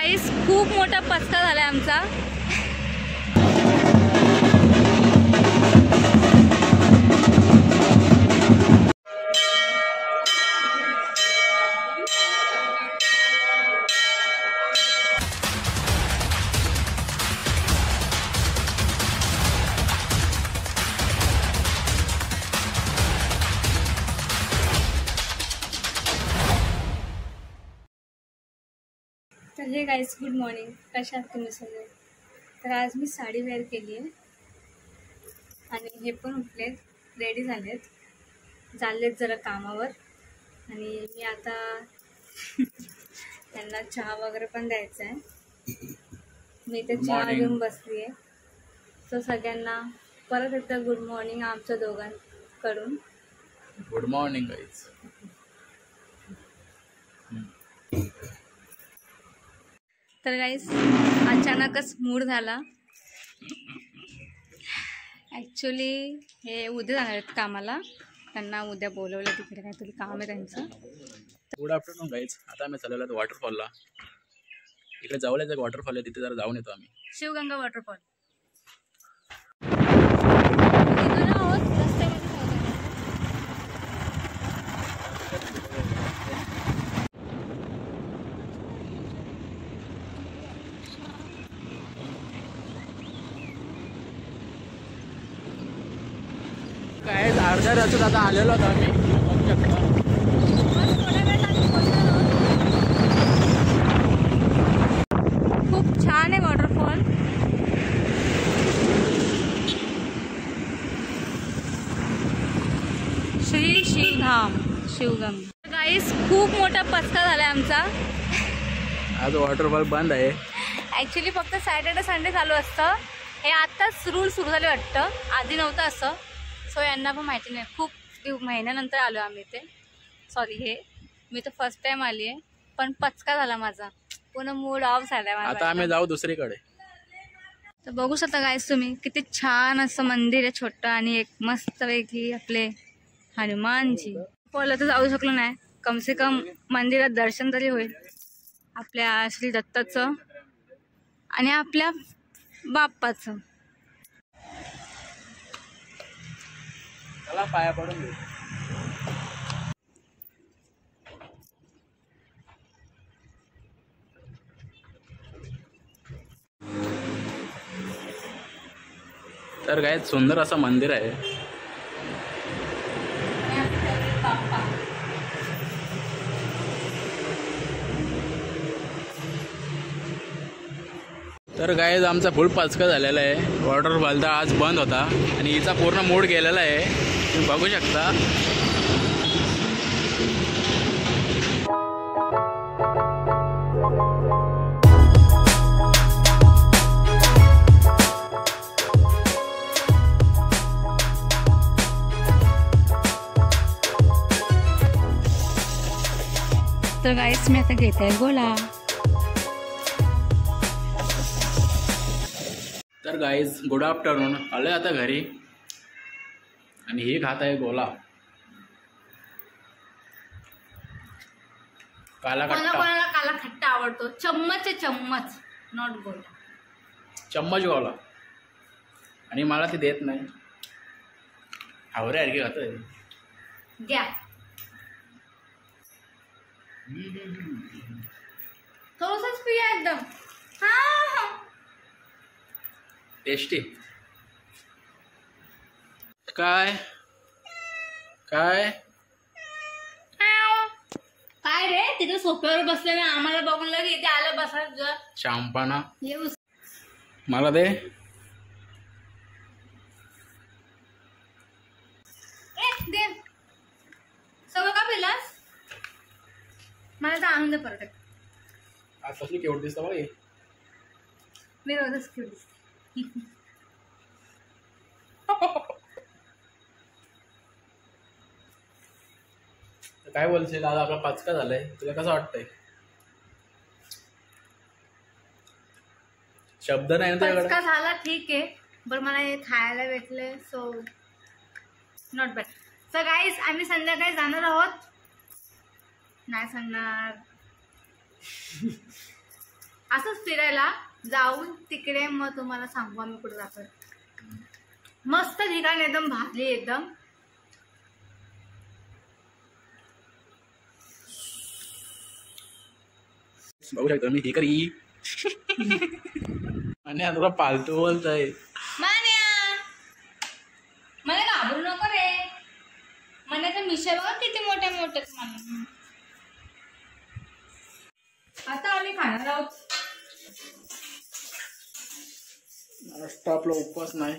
गाईस खूप मोठा पचका झालाय आमचा। तर हे गाईस गुड मॉर्निंग, कशा आहात तुम्ही सगळे? तर आज मी साडी वेअर केली आहे आणि हे पण उठलेत, रेडी झालेत, चाललेत जरा कामावर। आणि मी आता त्यांना चहा वगैरे पण द्यायचा आहे। मी ते चहा घेऊन बसली आहे। सो सगळ्यांना परत एकदा गुड मॉर्निंग आमच्या दोघांकडून। Good morning guys. तर गाईस अचानकच मूड झाला। ॲक्च्युली हे उद्या जाणार आहेत कामाला, त्यांना उद्या बोलवलं, तिकडे काहीतरी काम आहे त्यांचं। Good afternoon guys. आता आम्ही चाललेलो आहोत वॉटरफॉलला। इकडे जवळच एक वॉटरफॉल आहे, तिथे जरा जाऊन येतो आम्ही। शिवगंगा वॉटरफॉल। काय अर्ध्या रस्त्यात आता आलेलो होतो आम्ही, बघू शकता। खूप छान आहे वॉटरफॉल। श्री शिवधाम शिवगंगा। गाईस खूप मोठा पचका झालाय आमचा। आज वॉटरफॉल बंद आहे। ॲक्च्युली फक्त सॅटर्डे संडे चालू असतं, हे आत्ताच रूल सुरू झाले वाटतं, आधी नव्हतं असं। सो यांना पण माहिती नाही, खूप महिन्यानंतर आलो आम्ही इथे। सॉरी, मी तर फर्स्ट टाइम आली आहे, पण पचका झाला माझा, पूर्ण मूड ऑफ झाला माझा। आता आम्ही जाऊ दुसरीकडे। तर बघू शकता गाईस तुम्ही, किती छान असं मंदिर आहे छोटं, आणि एक मस्त पैकी आपले हनुमानजी। पहिलं तर जाऊ शकलो नाही, कम से कम मंदिरात दर्शन तरी होईल आपल्या श्री दत्ताचं आणि आपल्या बाप्पाचं। चला पाया पडून घेऊ। तर काय सुंदर असं मंदिर आहे। तर गाईज आमचा फुल पचका झालेला आहे। वॉटरफॉल तर आज बंद होता आणि हिचा पूर्ण मूड गेलेला आहे, तुम्ही बघू शकता। तर गाईस मी आता घेत आहे गोला। तर गाईज गुड आफ्टरनून, आलोय आता घरी आणि ही खात आहे गोला, काला खट्टा। कोणाला काला खट्टा आवडतो? चम्मच आहे, चम्मच, नॉट गोला। चम्मच गोला, आणि मला ती देत नाही, हावऱ्यासारखी खातोय। घ्या, थोडंसंच पिया एकदम। हा टेस्टी। काय काय काय रे, तिथे सोफ्यावर बसले ना, आम्हाला बघून लगे इथे आलं बसायचं। शहाणपणा, येऊ मला दे। दे, सगळं का पिलास? मला तर आणून दे परत। आज कसली केवढ दिसतं बघ, मी रोजच क्यूट दिसते। काय बोलशील? आज आपला पचका झालाय, तुला कसं वाटतंय? शब्द नाही ना तुझ्याकडे? पचका झाला ठीक आहे, पण मला हे खायला भेटले, so not bad. So guys आम्ही संध्याकाळी जाणार आहोत, नाही सांगणार, असंच फिरायला जाऊन तिकडे मग तुम्हाला सांगू आम्ही कुठे जातोय. मस्त ठिकाण एकदम भारी एकदम. बघू शकतो मी ठिकाणी आणि तुला पालतू बोलतोय. मला घाबरू नको रे. मनाच्या मिशा बघा किती मोठ्या मोठ्या. आता आम्ही खाणार आहोत. नाश्ता आपला उपवास नाही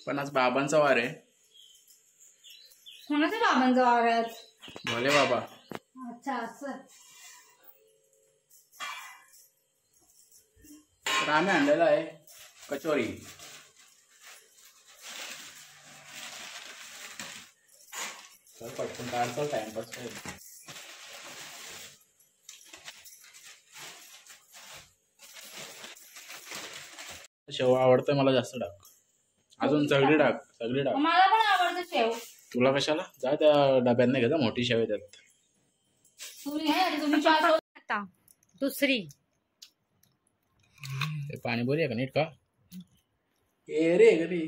पण आज बाबांचा वार आहे. कोणाच्या बाबांचा वार आहे? भोले बाबा. अच्छा असं. तर आम्ही आणलेला आहे कचोरी. पटकन काढतो टाइमपास काय. शेव आवडतं मला जास्त. टाक अजून सगळी टाक सगळी टाक. मला पण आवडतं शेव. तुला कशाला? जा त्या डब्यात नाही घेता मोठी शेव आहे त्यात. आता दुसरी पाणीपुरी आहे का नीट का? ए रे घरी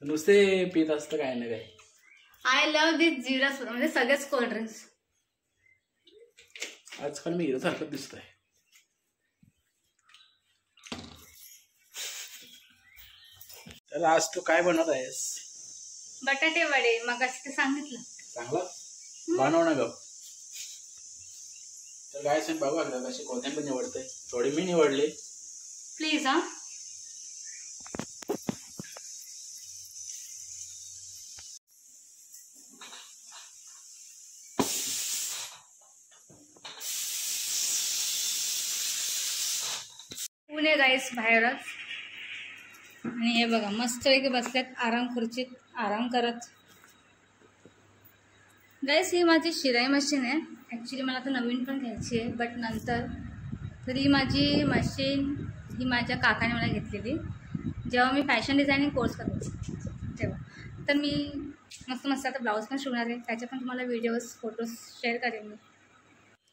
नुसते पित असतं काय ना काय. आय लव्ह दिस जिरा सोडा म्हणजे सगळेच कोल्ड्रिंक्स. आजकाल मी हिरोसारखं दिसतोय. तर आज तू काय बनवत आहेस? बटाटे वडे. मग ते सांगितलं. चांगलं बनव ना ग. तर काय सांग बघू एकदा कशी कोथिंबीर निवडते. थोडी मी निवडली प्लीज. हा पुणे गाईस बाहेरच. आणि हे बघा मस्तपैकी बसल्यात आराम खुर्चीत आराम करत. गाईस ही माझी शिलाई मशीन आहे. ॲक्च्युली मला आता नवीन पण घ्यायची आहे बट नंतर. तर ही माझी मशीन ही माझ्या काकाने मला घेतलेली जेव्हा मी फॅशन डिझायनिंग कोर्स करायची तेव्हा. तर मी मस्त मस्त आता ब्लाऊज पण शिवणार आहे. त्याचे पण तुम्हाला व्हिडिओज फोटोज शेअर करेन मी.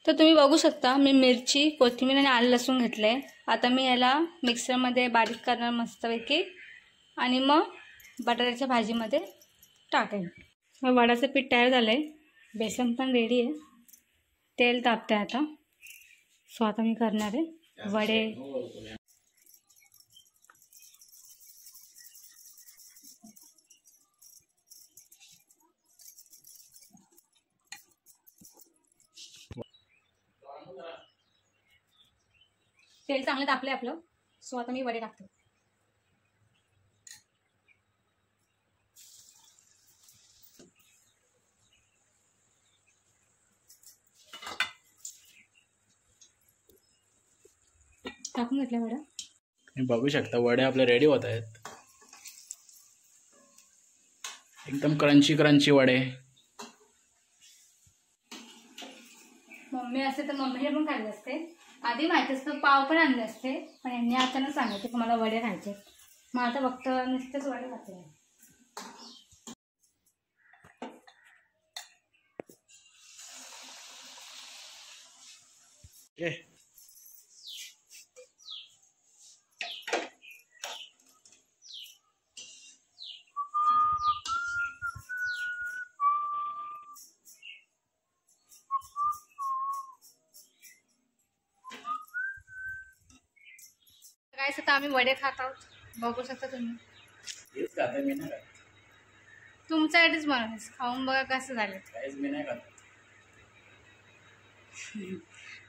तर तुम्ही बघू शकता मी मिरची कोथिंबीर आणि आलं लसूण घेतलं आहे. आता मी याला मिक्सरमध्ये बारीक करणार मस्तपैकी आणि मग बटाट्याच्या भाजीमध्ये टाकेन. वडाचं पीठ तयार झालं आहे. बेसन पण रेडी आहे. तेल तापते आता. सो आता मी करणार आहे वडे. तेल चांगलं तापले आपलं. सो आता मी वडे टाकते. टाकून घेतल्या वड्या. तुम्ही बघू शकता वडे आपले रेडी होत आहेत. एकदम क्रंची क्रंची वडे. मम्मी असते तर मम्मीने पण खाल्ले असते. आधी माहिती असतं पाव पण आणले असते पण यांनी अचानक सांगितलं की मला वडे खायचे. मग आता फक्त नुसतेच वडे खाते. काय आता आम्ही वडे खात आहोत. बघू शकता तुम्ही. तुमच्यासाठीच बनवतेस. खाऊन बघा कसं झालं.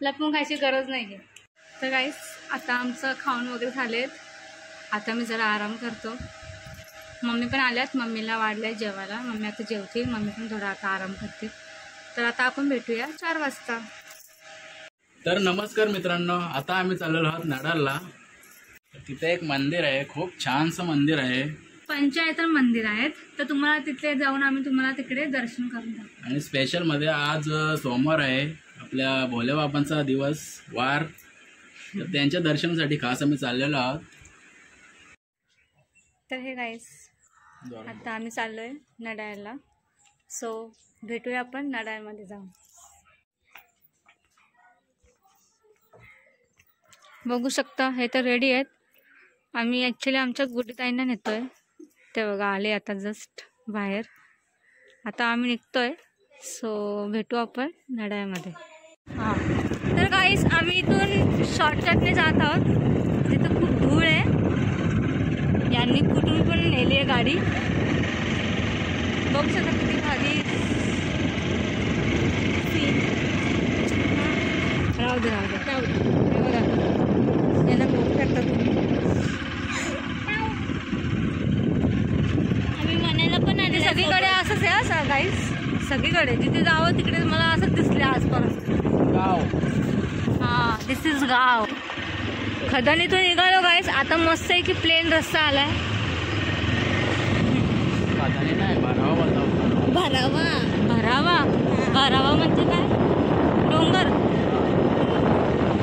लपून खायची गरज नाही आहे. तर गाईस आता आमचं खाऊन वगैरे झालेत. आता मी जरा आराम करतो. मम्मी पण आल्यात. मम्मीला वाढलंय जेवायला. मम्मी आता जेवते. मम्मी पण थोडा आता आराम करते. तर आता आपण भेटूया 4 वाजता. तर नमस्कार मित्रांनो. आता आम्ही चाललेलो आहोत नडालला. तिथे एक मंदिर आहे. खूप छानसं मंदिर आहे. पंचायत मंदिर आहेत. तर तुम्हाला तिथे जाऊन आम्ही तुम्हाला तिकडे दर्शन करून जाऊ. आणि स्पेशल मध्ये आज सोमवार आहे. आपल्या भोले बाबांचा दिवस वार. तर त्यांच्या दर्शनासाठी खास आम्ही चाललेलो आहोत. तर हे गाईस आता आम्ही चाललोय नडाळला. सो भेटूया आपण नडाळमध्ये जाऊन. बघू शकता हे तर रेडी आहेत. आम्ही ॲक्च्युली आमच्या गुड्डीताईंना नेतोय. ते बघा आले आता जस्ट बाहेर. आता आम्ही निघतोय. सो भेटू आपण नडाळमध्ये. हां तर गाईस आम्ही इथून शॉर्टकटने जात आहोत. तिथं खूप धूळ आहे. यांनी कुठून पण नेली आहे गाडी. बघू शकता किती भारी. राहू दे हे बघा यांना बघू शकता तुम्ही. आम्ही म्हणायला पण आले सगळीकडे असंच आहे असं गाईस. सगळीकडे जिथे जावं तिकडे मला असंच दिसले आसपास गाव. हां दिस इज गाव. खदानीतून निघालो गाईस. आता मस्त आहे की प्लेन रस्ता आलाय. भरावा भरावा भरावा म्हणजे काय? डोंगर.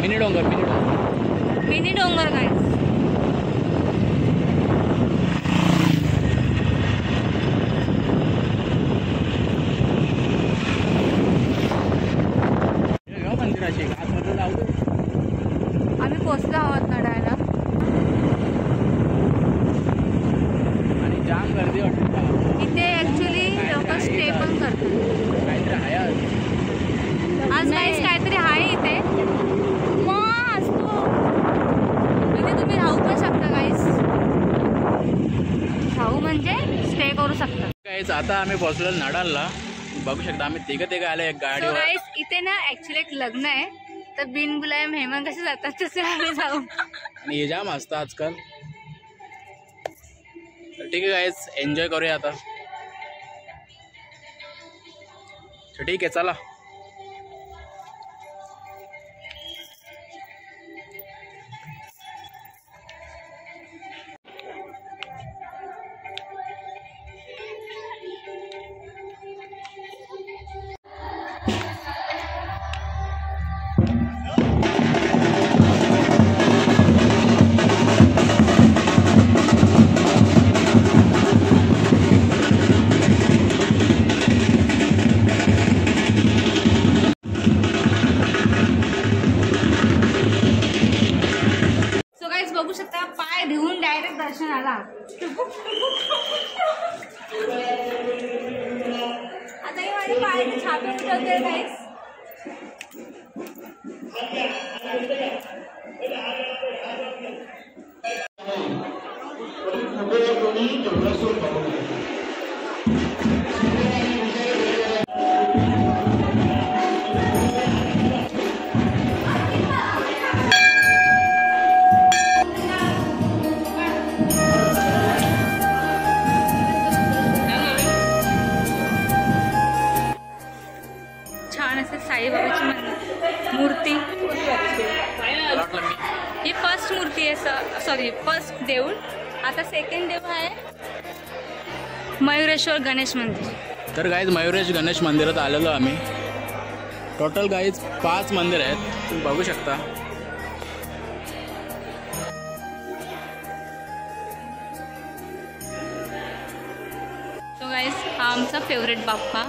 मिनी डोंगर. मिनी डोंगर गाईस. आम्ही पोचलो आहोत नडाळला. आणि जाम गर्दी वाटते. इथे ऍक्च्युली लोक स्टे पण करतात. काहीतरी आहे आज गाईस काहीतरी आहे इथे. म्हणजे तुम्ही राहू पण शकता गाईस. राहू म्हणजे स्टे करू शकता. गाईस आता आम्ही पोहोचलो नडाळला. बघू शकता आम्ही तिघं आले एक गाडीवर. गाईस इथे ना ऍक्च्युली एक लग्न आहे. तर बिनबुलाय मेहमान कसे जातात तसे आम्ही जाऊ. आणि हे जाम असतं आजकाल. तर ठीक आहे गाईस एन्जॉय करूया आता. ठीक आहे चला. बघू शकता पाय धुवून डायरेक्ट दर्शनाला. आता हे माझे पायाचे छापे उठवते गाईस. छान असे साईबाबाची मूर्ती. ही फर्स्ट मूर्ती आहे. सॉरी फर्स्ट देऊळ. आता सेकंड देऊळ आहे मयुरेश्वर गणेश मंदिर. तर गाईज मयुरेश गणेश मंदिरात आलेलो आम्ही. टोटल गाईज 5 मंदिर आहेत तुम्ही बघू शकता. तो गाईज हा आमचा फेवरेट बाप्पा.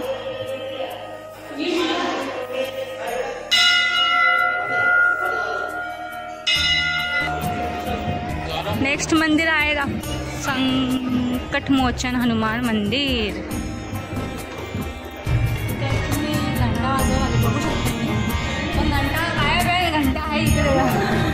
नेक्स्ट मंदिर आहे संकटमोचन हनुमान मंदिर. घंटा वाजवायला बघू शकतो मी. पण घंटा गायब आहे. घंटा आहे इकडे.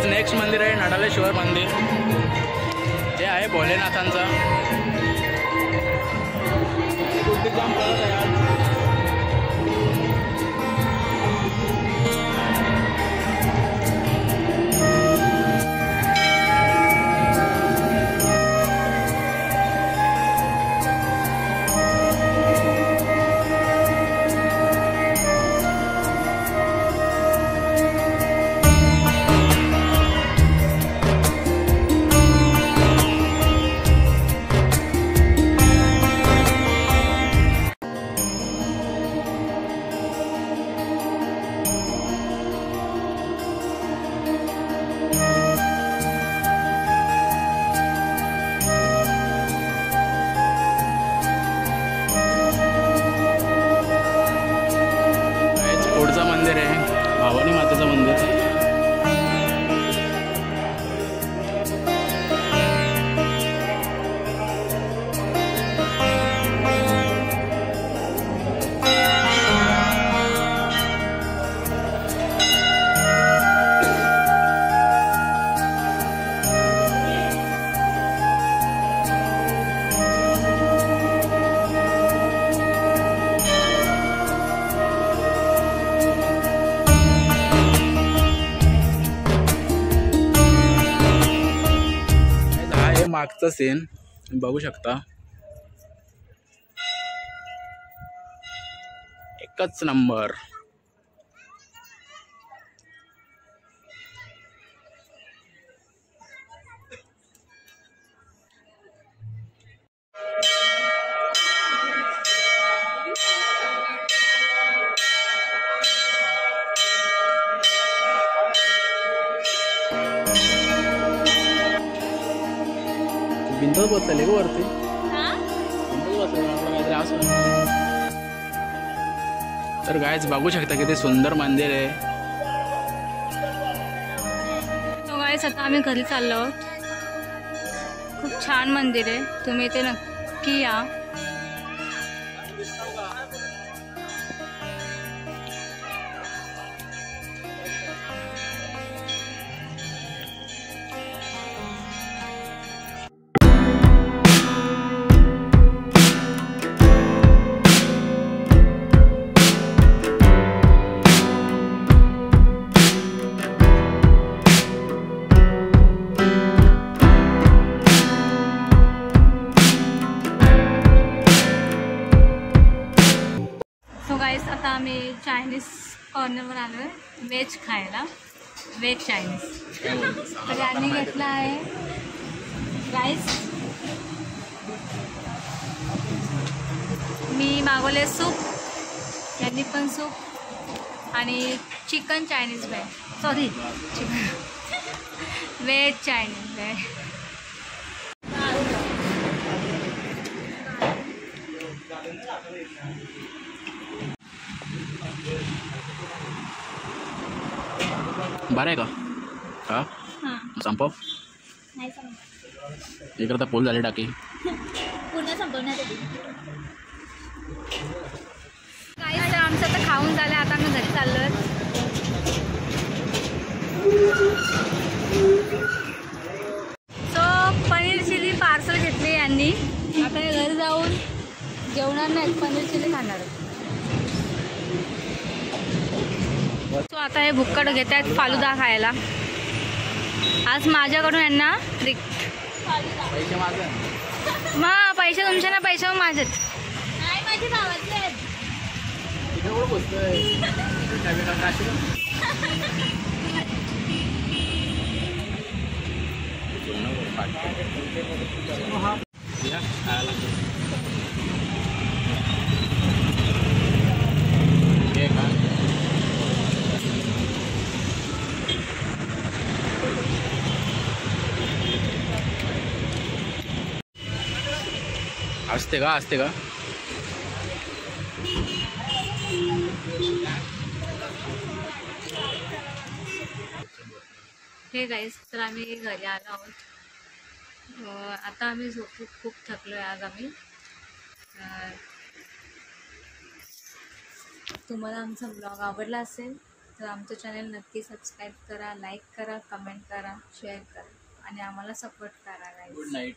नेक्स्ट मंदिर आहे नडालेश्वर मंदिर. ते आहे भोलेनाथांचा. मागचा सीन बघू शकता. एकच नंबर. बिंदू बसले का वरती? बिंदू बसले काहीतरी असं. तर गायज बघू शकता किती सुंदर मंदिर आहे. तो गायज आता आम्ही घरी चाललो आहोत. खूप छान मंदिर आहे, तुम्ही इथे नक्की या. आता आम्ही चायनीज कॉर्नरवर आलो आहे व्हेज खायला. Veg Chinese. तर यांनी घेतला आहे राईस, मी मागवले सूप, यांनी पण सूप आणि चिकन चायनीज आहे. सॉरी चिकन व्हेज चायनीज आहे. बरं आहे का? हा संपव. नाही संपव. इकडे तर फुल झाली टाकी. पूर्ण संपवण्यात आली. काहीच आमचं तर खाऊन झालं. आता आम्ही घरी चाललोय. सो पनीर चिली पार्सल घेतली यांनी. आता घरी जाऊन जेवणार नाही, पनीर चिली खाणार. सो आता हे भुक्कड घेत आहेत फालुदा खायला. आज माझ्याकडून यांना पैसे माझे. मग पैसे तुमचे ना, पैसे मग माझेच. नाही माझे गावातले आहेत. असते का? असते का? हे गाईस, तर आम्ही घरी आलो आहोत. आता आम्ही झोपू, खूप थकलो आहे आज आम्ही. तुम्हाला आमचा ब्लॉग आवडला असेल तर आमचं चॅनल नक्की सबस्क्राईब करा, लाईक करा, कमेंट करा, शेअर करा आणि आम्हाला सपोर्ट करा गाईस. Good night.